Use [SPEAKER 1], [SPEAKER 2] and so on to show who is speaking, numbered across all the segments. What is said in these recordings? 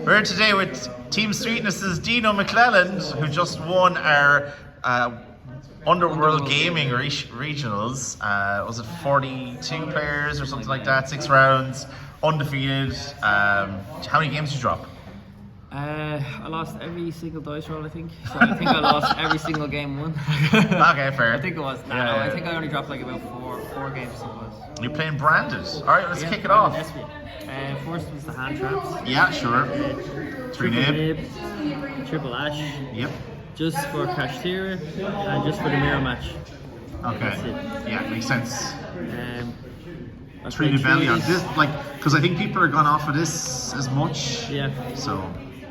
[SPEAKER 1] We're here today with Team Sweetness's Deano McLelland, who just won our Underworld Gaming Regionals. Was it 42 players or something like that? 6 rounds, undefeated. How many games did you drop?
[SPEAKER 2] I lost every single dice roll, I think. So I think I lost every single game won.
[SPEAKER 1] Okay, fair.
[SPEAKER 2] I think it was. I think I only dropped like about four games. So it was.
[SPEAKER 1] You're playing Branded. Alright, let's kick it off.
[SPEAKER 2] First was the hand traps.
[SPEAKER 1] Yeah, sure. 3 nib.
[SPEAKER 2] Triple ash.
[SPEAKER 1] Yep.
[SPEAKER 2] Just for Cashteria and just for the mirror match.
[SPEAKER 1] Okay.
[SPEAKER 2] That's it.
[SPEAKER 1] Yeah, makes sense.
[SPEAKER 2] 3
[SPEAKER 1] rebellion. This, like, because I think people are gone off of this as much.
[SPEAKER 2] Yeah.
[SPEAKER 1] So.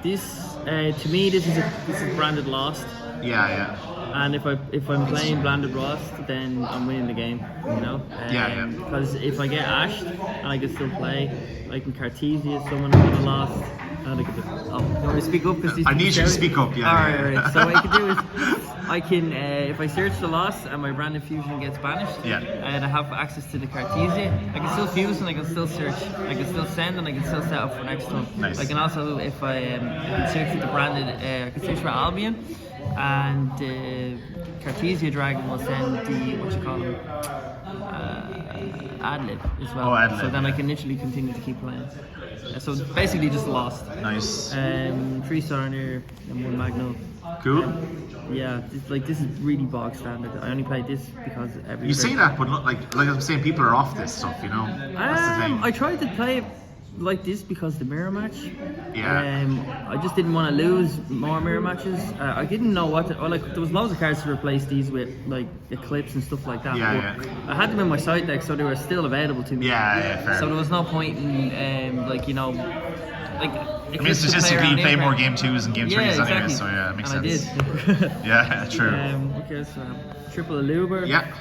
[SPEAKER 2] This, to me, this is branded lost.
[SPEAKER 1] Yeah.
[SPEAKER 2] And if I'm playing branded lost, then I'm winning the game. You know.
[SPEAKER 1] Yeah.
[SPEAKER 2] Because if I get ashed and I can still play, like in Cartesia, someone who's gonna lost. And I can just, you want me to speak up?
[SPEAKER 1] I need you to speak up, yeah.
[SPEAKER 2] Alright. So what I can do is, I can, if I search the loss and my branded fusion gets banished, and I have access to the Cartesia, I can still fuse and I can still search. I can still send and I can still set up for next time.
[SPEAKER 1] Nice.
[SPEAKER 2] I can also, if I can search the branded, I can search for Albion, and Cartesia Dragon will send the, what you call them, ad-lib as well.
[SPEAKER 1] Oh, ad-lib,
[SPEAKER 2] so then I can literally continue to keep playing. So basically just lost.
[SPEAKER 1] Nice.
[SPEAKER 2] 3 Sarner and 1 Magno.
[SPEAKER 1] Cool.
[SPEAKER 2] This is really bog standard. I only played this because every.
[SPEAKER 1] You say that, but like I'm saying, people are off this stuff, you know. That's the thing.
[SPEAKER 2] I tried to play it like this because the mirror match.
[SPEAKER 1] Yeah.
[SPEAKER 2] I just didn't want to lose more mirror matches. I didn't know what to, there was loads of cards to replace these with, like Eclipse and stuff like that.
[SPEAKER 1] Yeah.
[SPEAKER 2] I had them in my side deck, so they were still available to me.
[SPEAKER 1] Yeah, fair.
[SPEAKER 2] So there was no point in
[SPEAKER 1] statistically you play more game 2s and game 3s
[SPEAKER 2] exactly.
[SPEAKER 1] anyway, so yeah, it makes
[SPEAKER 2] and
[SPEAKER 1] sense.
[SPEAKER 2] I did.
[SPEAKER 1] Yeah, true.
[SPEAKER 2] Okay, so triple Aluber.
[SPEAKER 1] Yeah.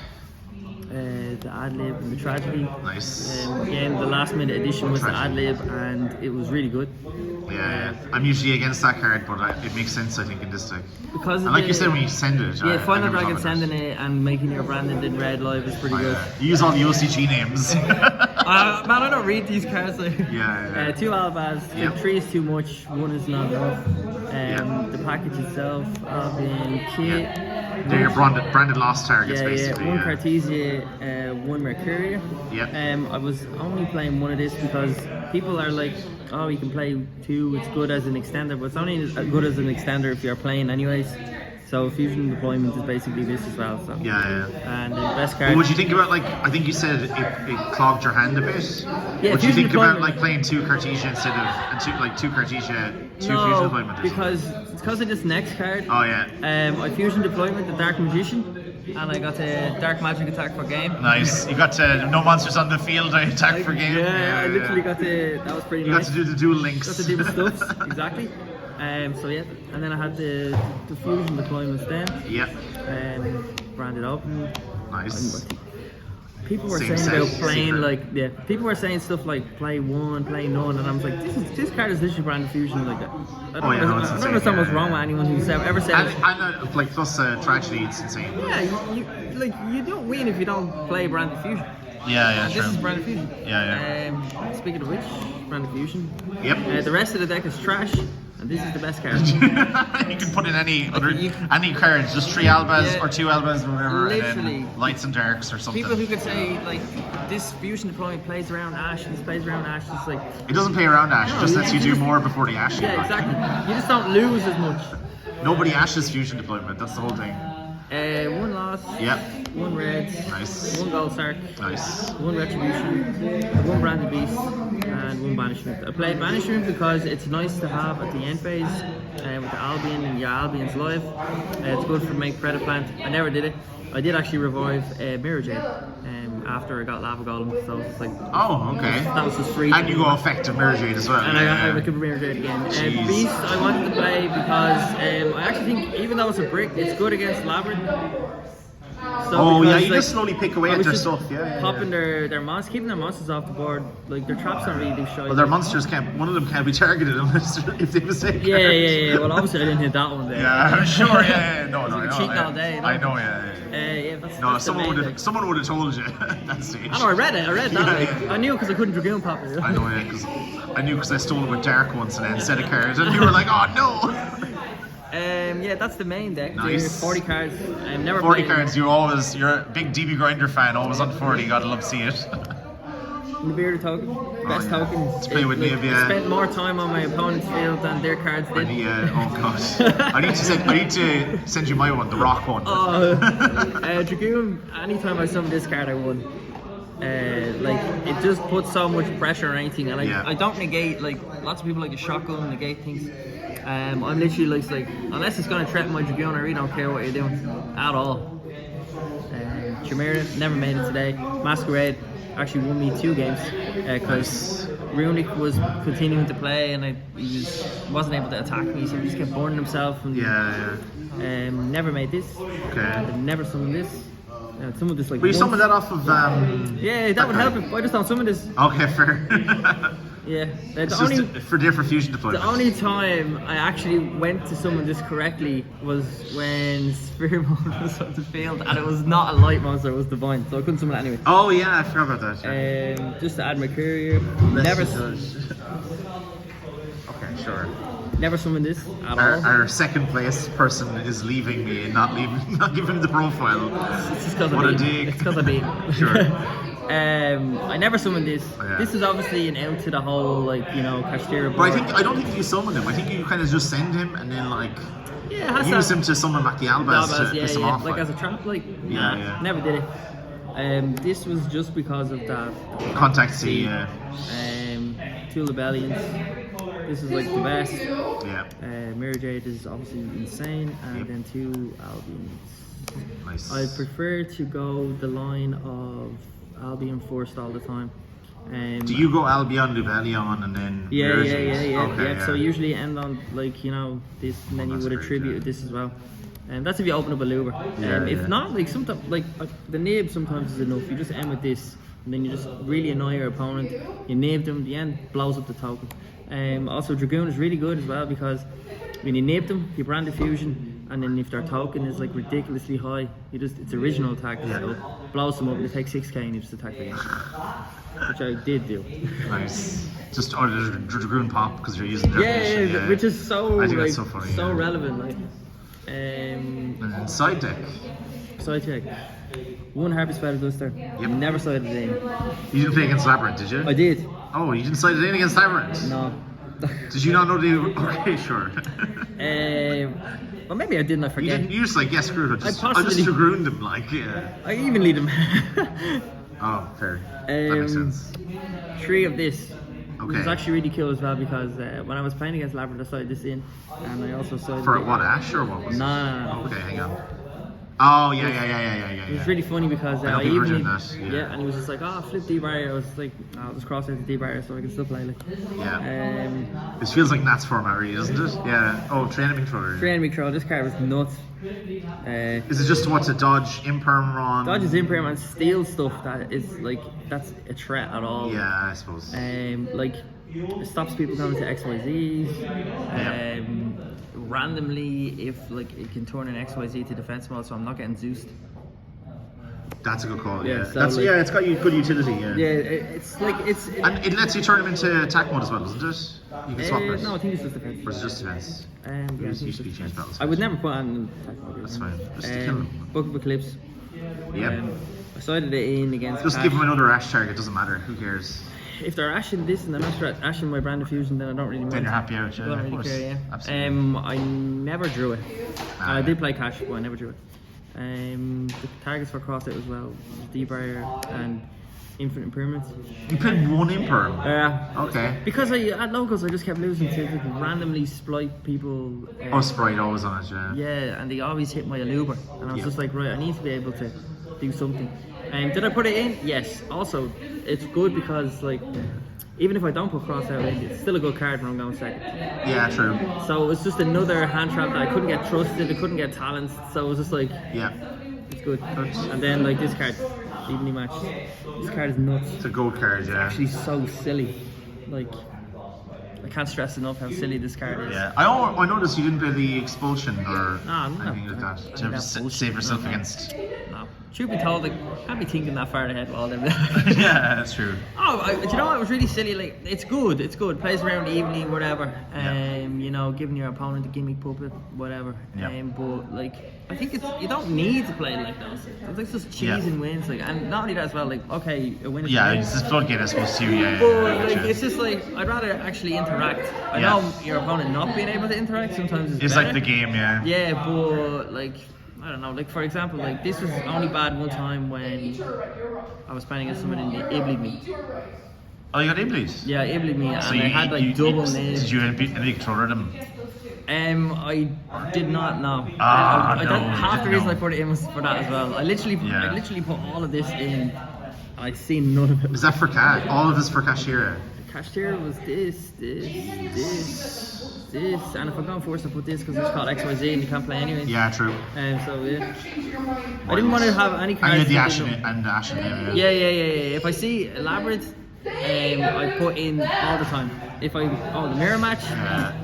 [SPEAKER 2] The ad-lib and the tragedy.
[SPEAKER 1] Nice.
[SPEAKER 2] Again, the last minute edition was the ad-lib and it was really good.
[SPEAKER 1] Yeah. I'm usually against that card, but it makes sense, I think, in this deck.
[SPEAKER 2] Because
[SPEAKER 1] and like you said, when you send it.
[SPEAKER 2] Yeah, Final Dragon sending it and making your branded in red live is pretty good.
[SPEAKER 1] You use all the OCG names.
[SPEAKER 2] Man, I don't read these cards. 2 Albas, 3 is too much, 1 is not enough. The package itself, Albion, Kit.
[SPEAKER 1] They're your branded lost targets, basically.
[SPEAKER 2] 1 Cartesia, 1 Mercuria. I was only playing 1 of this because people are like, oh, you can play 2, it's good as an extender, but it's only as good as an extender if you're playing anyways. So fusion deployment is basically this as well. So. And the best card.
[SPEAKER 1] What would you think about, like, I think you said it clogged your hand a bit.
[SPEAKER 2] Yeah,
[SPEAKER 1] what do you think about like playing 2 Cartesia instead of 2 Cartesia, 2 fusion deployment?
[SPEAKER 2] Because of this next card.
[SPEAKER 1] Oh yeah.
[SPEAKER 2] I fusion deployment the Dark Magician, and I got a Dark Magic attack per game.
[SPEAKER 1] Nice. You got no monsters on the field. I attack per game.
[SPEAKER 2] I literally got that was pretty nice.
[SPEAKER 1] You got to do the dual links.
[SPEAKER 2] Got to do the stuff exactly. And then I had the fusion deployments then. Branded open.
[SPEAKER 1] Nice.
[SPEAKER 2] People were saying about playing people were saying stuff like play 1, play none, and I was like, this card is literally branded fusion like that. I don't understand what's wrong with anyone who's ever said it.
[SPEAKER 1] And like plus tragedy, it's insane.
[SPEAKER 2] Yeah, you don't win if you don't play branded fusion. This is branded fusion. Speaking of which, branded fusion. The rest of the deck is trash. And this is the best card. You
[SPEAKER 1] can put in any cards, just 3 Albas or 2 Albas or whatever,
[SPEAKER 2] literally.
[SPEAKER 1] And then lights and darks or something.
[SPEAKER 2] People who could say like this fusion deployment plays around Ash, this plays around Ash, it's like
[SPEAKER 1] it doesn't play around Ash, it just lets you do more before the Ash.
[SPEAKER 2] Yeah, exactly. You just don't lose as much.
[SPEAKER 1] Nobody Ashes fusion deployment, that's the whole thing.
[SPEAKER 2] 1 loss. 1 red.
[SPEAKER 1] Nice.
[SPEAKER 2] 1 gold sark.
[SPEAKER 1] Nice.
[SPEAKER 2] 1 retribution. 1 branded beast. And 1 banishment. I played banishment because it's nice to have at the end phase with the Albion and your Albion's live. It's good for make credit plant. I never did it. I did actually revive Mirror Jade after I got Lava Golem, so it's like that was just free.
[SPEAKER 1] And you go effective Mirror Jade as well.
[SPEAKER 2] And I could Mirror Jade again. Beast I wanted to play because I actually think even though it's a brick, it's good against Labyrinth.
[SPEAKER 1] Oh yeah,
[SPEAKER 2] because,
[SPEAKER 1] you
[SPEAKER 2] like,
[SPEAKER 1] just slowly pick away
[SPEAKER 2] I
[SPEAKER 1] at
[SPEAKER 2] was
[SPEAKER 1] their
[SPEAKER 2] just
[SPEAKER 1] stuff. Yeah,
[SPEAKER 2] popping their monsters, keeping their monsters off the board. Like their traps don't really do shy.
[SPEAKER 1] Well, their monsters can't. One of them can't be targeted unless if they mistake.
[SPEAKER 2] Yeah. Well, obviously I didn't hit that one there.
[SPEAKER 1] Yeah, sure. Yeah. No, no,
[SPEAKER 2] You're
[SPEAKER 1] no.
[SPEAKER 2] cheating
[SPEAKER 1] yeah.
[SPEAKER 2] all day, you know?
[SPEAKER 1] I know. Yeah.
[SPEAKER 2] Yeah, that's
[SPEAKER 1] No,
[SPEAKER 2] that's the main thing.
[SPEAKER 1] someone would have told you at that stage.
[SPEAKER 2] I know, I read that.
[SPEAKER 1] Yeah,
[SPEAKER 2] Like,
[SPEAKER 1] yeah.
[SPEAKER 2] I knew because I couldn't Dragoon pop it.
[SPEAKER 1] I know, yeah, because I knew because I stole it with Dark once and then set a card, and you were like, oh no.
[SPEAKER 2] Yeah, that's the main deck.
[SPEAKER 1] Nice.
[SPEAKER 2] There, 40 cards. Never
[SPEAKER 1] 40
[SPEAKER 2] played them.
[SPEAKER 1] cards. You're a big DB Grinder fan. Always on 40. Gotta love to see it.
[SPEAKER 2] Nibiru token, best
[SPEAKER 1] yeah.
[SPEAKER 2] token.
[SPEAKER 1] Let's play with
[SPEAKER 2] like,
[SPEAKER 1] Niv, yeah.
[SPEAKER 2] Spent more time on my opponent's field than their cards did.
[SPEAKER 1] Oh god. I need to send you my one, the rock one.
[SPEAKER 2] Dragoon. Anytime I summon this card, I won. Like it just puts so much pressure on anything, and I don't negate. Like lots of people like a shotgun negate things. I'm literally like unless it's gonna threaten my Dragoon, I really don't care what you're doing at all. Chimera never made it today. Masquerade actually won me 2 games because Runic was continuing to play and he wasn't able to attack me, so he just kept burning himself. And, never made this.
[SPEAKER 1] Okay.
[SPEAKER 2] Never summoned this. Someone just like.
[SPEAKER 1] Will you summon that off of?
[SPEAKER 2] Yeah, that would help if I just don't summon this.
[SPEAKER 1] Okay, fair.
[SPEAKER 2] Yeah,
[SPEAKER 1] It's just for different fusion deployments.
[SPEAKER 2] The only time I actually went to summon this correctly was when Spear Mode was on the field, and it was not a light monster, it was divine, so I couldn't summon it anyway.
[SPEAKER 1] Oh yeah, I forgot about that.
[SPEAKER 2] Just to add my courier,
[SPEAKER 1] Okay, sure.
[SPEAKER 2] Never summoned this at all.
[SPEAKER 1] Our second place person is leaving me and not giving the profile.
[SPEAKER 2] It's just because
[SPEAKER 1] what a dig.
[SPEAKER 2] It's because I beat.
[SPEAKER 1] Sure.
[SPEAKER 2] I never summoned this.
[SPEAKER 1] Yeah.
[SPEAKER 2] This is obviously an out to the whole Kashtira board.
[SPEAKER 1] But I don't think you summon him. I think you kind of just send him and then use him to summon back the Albaz to piss him off.
[SPEAKER 2] Like as a trap, never did it. This was just because of that
[SPEAKER 1] Contact C. Yeah.
[SPEAKER 2] 2 Lebellions. This is like the best.
[SPEAKER 1] Yeah.
[SPEAKER 2] Mirror Jade is obviously insane, and then 2 Albions.
[SPEAKER 1] Nice.
[SPEAKER 2] I prefer to go the line of Albion forced all the time.
[SPEAKER 1] Do you go Albion, Lubellion, and then
[SPEAKER 2] Yeah.
[SPEAKER 1] Okay, yeah.
[SPEAKER 2] So usually end on this, and then you would attribute this as well. And that's if you open up a Luber. If not, sometimes the nib sometimes is enough. You just end with this, and then you just really annoy your opponent. You nib them, the end blows up the token. Also, Dragoon is really good as well because when you nib them, you brand diffusion, and then if their token is like ridiculously high, it's original attack, so it blows them up and they take 6k and you just attack again. Which I did do.
[SPEAKER 1] Nice. Just the Dragoon pop because you're using their
[SPEAKER 2] which is so
[SPEAKER 1] I think that's so funny.
[SPEAKER 2] so relevant.
[SPEAKER 1] And side deck.
[SPEAKER 2] Side check. 1 Harpy Spider Duster.
[SPEAKER 1] Yep.
[SPEAKER 2] Never sided it in.
[SPEAKER 1] You didn't play against Labyrinth, did you?
[SPEAKER 2] I did.
[SPEAKER 1] Oh, you didn't side it in against Labyrinth?
[SPEAKER 2] No.
[SPEAKER 1] Did you not know Okay, sure.
[SPEAKER 2] Well, maybe I didn't. I forget.
[SPEAKER 1] You just like, yes, screw it. I just Dragooned him,
[SPEAKER 2] I even lead him.
[SPEAKER 1] Oh, fair. That makes sense.
[SPEAKER 2] 3 of this.
[SPEAKER 1] Okay.
[SPEAKER 2] Which is actually really cool as well because when I was playing against Labyrinth, I sided this in, and I also sided.
[SPEAKER 1] For what, Ash or what was it?
[SPEAKER 2] No.
[SPEAKER 1] Okay, hang on. Oh, yeah.
[SPEAKER 2] It was really funny because
[SPEAKER 1] I
[SPEAKER 2] even
[SPEAKER 1] doing that. Yeah.
[SPEAKER 2] and he was just like, flip D barrier. I was like, I'll just cross out the D barrier so I can still play.
[SPEAKER 1] Yeah. This feels like Nat's format, really, doesn't it? Yeah. Oh, training controller.
[SPEAKER 2] Training controller. This card was nuts.
[SPEAKER 1] Is it just what's a dodge imperm run?
[SPEAKER 2] Dodge is imperm and steal stuff that is that's a threat at all.
[SPEAKER 1] Yeah, I suppose.
[SPEAKER 2] It stops people going to XYZs. Randomly, if it can turn an XYZ to defense mode, so I'm not getting Zeused.
[SPEAKER 1] That's a good call.
[SPEAKER 2] Yeah,
[SPEAKER 1] Yeah,
[SPEAKER 2] so
[SPEAKER 1] it's got good utility. Yeah.
[SPEAKER 2] Yeah,
[SPEAKER 1] and it lets you turn them into attack mode as well, doesn't it? You can swap it.
[SPEAKER 2] No, I think it's just defense.
[SPEAKER 1] Or is it just defense?
[SPEAKER 2] Yeah,
[SPEAKER 1] should be changed battles.
[SPEAKER 2] I would never put on attack mode.
[SPEAKER 1] That's fine. Just to kill them.
[SPEAKER 2] Book of Eclipse.
[SPEAKER 1] Yep.
[SPEAKER 2] I sided it in against.
[SPEAKER 1] Just give them another Ash target. Doesn't matter. Who cares?
[SPEAKER 2] If they're ashing this and they're not ashing my brand diffusion, then I don't really mind.
[SPEAKER 1] Then you're happy out, yeah.
[SPEAKER 2] I don't really care, yeah.
[SPEAKER 1] Absolutely.
[SPEAKER 2] I never drew it. I did play cash, but I never drew it. The targets for crossout as well, D-barrier and infinite improvements.
[SPEAKER 1] You played 1 imperm?
[SPEAKER 2] Yeah.
[SPEAKER 1] Okay.
[SPEAKER 2] Because at locals I just kept losing to randomly splice people.
[SPEAKER 1] Sprite always on it, yeah.
[SPEAKER 2] Yeah, and they always hit my Aluber. And I was just like, right, I need to be able to do something. Did I put it in? Yes. Also, it's good because even if I don't put crossout in, it's still a good card when I'm going second.
[SPEAKER 1] Yeah, true.
[SPEAKER 2] So it's just another hand trap that I couldn't get trusted, I couldn't get talents, so it was just like,
[SPEAKER 1] yeah,
[SPEAKER 2] It's good. And then like this card, evenly matched. This card is nuts.
[SPEAKER 1] It's a gold card, yeah.
[SPEAKER 2] Actually, so silly. Like, I can't stress enough how silly this card is.
[SPEAKER 1] Yeah, I noticed you didn't play the expulsion or
[SPEAKER 2] No,
[SPEAKER 1] anything like that to save yourself against.
[SPEAKER 2] No. Truth be told, like, can't be thinking that far ahead while them.
[SPEAKER 1] Yeah, that's true.
[SPEAKER 2] Do you know what? It was really silly. Like, it's good. It's good. Plays around the evening, whatever. You know, giving your opponent a gimmick puppet, whatever.
[SPEAKER 1] Yeah.
[SPEAKER 2] But like, I think you don't need to play like those. It's like just cheesing wins, like, and not only that as well. Like, okay, a win is
[SPEAKER 1] Yeah,
[SPEAKER 2] a win.
[SPEAKER 1] it's this floodgate, I suppose, too. Yeah,
[SPEAKER 2] But like, it's just like I'd rather actually interact. I
[SPEAKER 1] Yeah.
[SPEAKER 2] know your opponent not being able to interact sometimes is
[SPEAKER 1] It's
[SPEAKER 2] better.
[SPEAKER 1] like the game, yeah.
[SPEAKER 2] Yeah, but like, I don't know. Like, for example, like this was only bad one time when I was playing against someone in the Iblied me.
[SPEAKER 1] Oh, you got Iblis?
[SPEAKER 2] Yeah, Iblied me, and
[SPEAKER 1] So
[SPEAKER 2] I had like double
[SPEAKER 1] Did
[SPEAKER 2] names.
[SPEAKER 1] you any controller them?
[SPEAKER 2] I did not know.
[SPEAKER 1] No,
[SPEAKER 2] half the
[SPEAKER 1] no.
[SPEAKER 2] reason I put it in was for that as well. I literally put all of this in. I'd seen none of it.
[SPEAKER 1] Is that for cash? All of this for cashier?
[SPEAKER 2] The cashier was this, and if I'm going forced, I put this because it's called XYZ and you can't play anyway.
[SPEAKER 1] Yeah, true.
[SPEAKER 2] So yeah, I didn't want to have any cards.
[SPEAKER 1] And you had
[SPEAKER 2] that
[SPEAKER 1] the
[SPEAKER 2] didn't-
[SPEAKER 1] Ashen name,
[SPEAKER 2] Yeah. If I see a Labyrinth, I put in all the time. If I the mirror match.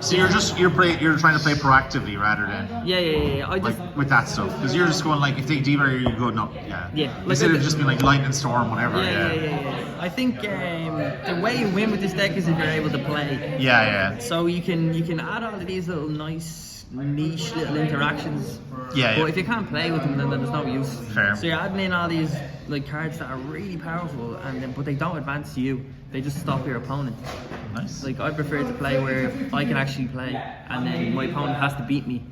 [SPEAKER 1] So you're trying to play proactively rather than
[SPEAKER 2] Yeah. I just
[SPEAKER 1] like with that stuff, because you're just going like if they D-barrier you go no.
[SPEAKER 2] Yeah.
[SPEAKER 1] Instead of just being like lightning storm, whatever.
[SPEAKER 2] Yeah. I think the way you win with this deck is if you're able to play.
[SPEAKER 1] Yeah.
[SPEAKER 2] So you can add all of these little nice niche little interactions.
[SPEAKER 1] Yeah.
[SPEAKER 2] But if you can't play with them, then there's no use.
[SPEAKER 1] Fair.
[SPEAKER 2] So you're adding in all these like cards that are really powerful, but they don't advance you. They just stop your opponent.
[SPEAKER 1] Nice.
[SPEAKER 2] Like I prefer to play where I can actually play, and then my opponent has to beat me.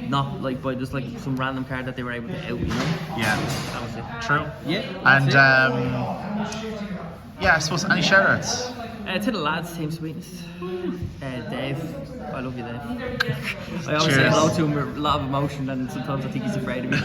[SPEAKER 2] Not like by just like some random card that they were able to out, you know?
[SPEAKER 1] Yeah.
[SPEAKER 2] That was it.
[SPEAKER 1] True.
[SPEAKER 2] Yeah.
[SPEAKER 1] And
[SPEAKER 2] that's it.
[SPEAKER 1] I suppose any shoutouts?
[SPEAKER 2] To the lads, Team Sweetness. Dave, I love you, Dave. I always say hello to him with a lot of emotion, and sometimes I think he's afraid of me.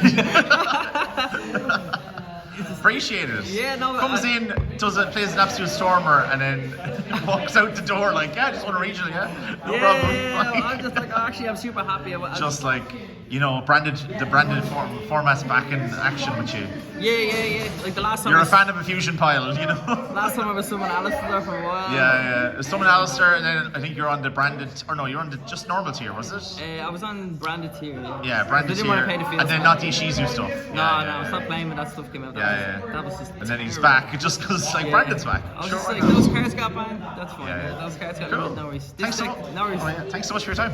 [SPEAKER 1] Appreciate it.
[SPEAKER 2] Yeah, no,
[SPEAKER 1] Comes in, plays an absolute stormer, and then walks out the door like, yeah, just won a regional, yeah, no problem.
[SPEAKER 2] Yeah, I'm just like, actually, I'm super happy.
[SPEAKER 1] Just like, the branded format's back in action with you.
[SPEAKER 2] Yeah. Like the last time.
[SPEAKER 1] You're a fan of a fusion pile,
[SPEAKER 2] Last time I was someone Alistair for a while.
[SPEAKER 1] Yeah. Someone Alistair, and then I think you're on the branded, or no, you're on the just normal tier, was it?
[SPEAKER 2] I was on branded tier.
[SPEAKER 1] Yeah, branded
[SPEAKER 2] I didn't
[SPEAKER 1] tier.
[SPEAKER 2] want to pay the field.
[SPEAKER 1] And then not the Ishizu stuff.
[SPEAKER 2] No, stop playing with that stuff came out. That was just.
[SPEAKER 1] And then he's back just because Brandon's back.
[SPEAKER 2] I was
[SPEAKER 1] Sure,
[SPEAKER 2] just
[SPEAKER 1] why
[SPEAKER 2] like,
[SPEAKER 1] not?
[SPEAKER 2] those cards got banned. That's fine.
[SPEAKER 1] Yeah.
[SPEAKER 2] Those cards got
[SPEAKER 1] Cool.
[SPEAKER 2] no worries.
[SPEAKER 1] Thanks so much for your time.